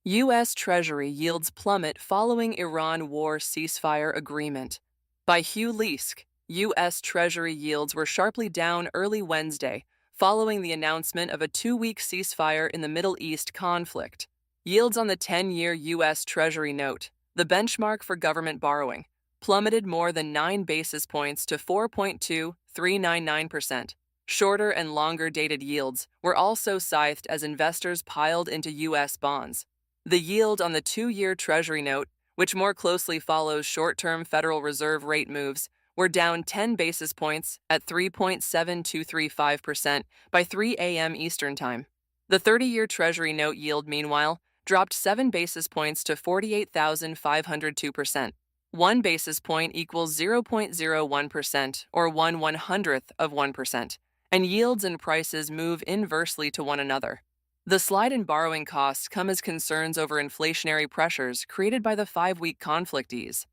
U.S. Treasury yields plummet following Iran war ceasefire agreement. By Hugh Leask, U.S. Treasury yields were sharply down early Wednesday following the announcement of a 2-week ceasefire in the Middle East conflict. Yields on the 10-year U.S. Treasury note, the benchmark for government borrowing, plummeted more than 9 basis points to 4.2399%. Shorter and longer dated yields were also scythed as investors piled into U.S. bonds. The yield on the 2-year Treasury note, which more closely follows short-term Federal Reserve rate moves, were down 10 basis points at 3.7235% by 3 a.m. Eastern Time. The 30-year Treasury note yield, meanwhile, dropped 7 basis points to 48,502%. 1 basis point equals 0.01% or 1/100th of 1%, and yields and prices move inversely to one another. The slide in borrowing costs come as concerns over inflationary pressures created by the 5-week conflict ease.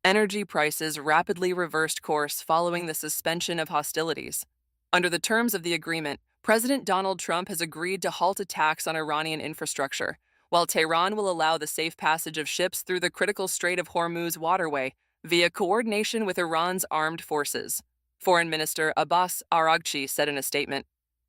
Energy prices rapidly reversed course following the suspension of hostilities. Under the terms of the agreement, President Donald Trump has agreed to halt attacks on Iranian infrastructure, while Tehran will allow the safe passage of ships through the critical Strait of Hormuz waterway via coordination with Iran's armed forces. Foreign Minister Abbas Araghchi said in a statement,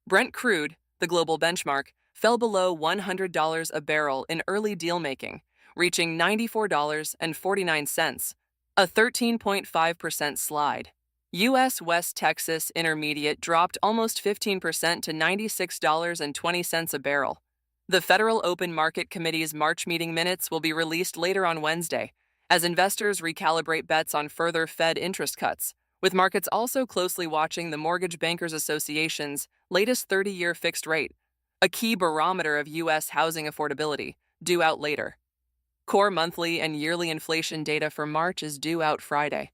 Brent crude, the global benchmark, fell below $100 a barrel in early deal-making, reaching $94.49, a 13.5% slide. U.S. West Texas Intermediate dropped almost 15% to $96.20 a barrel. The Federal Open Market Committee's March meeting minutes will be released later on Wednesday, as investors recalibrate bets on further Fed interest cuts, with markets also closely watching the Mortgage Bankers Association's latest 30-year fixed rate, a key barometer of U.S. housing affordability, due out later. Core monthly and yearly inflation data for March is due out Friday.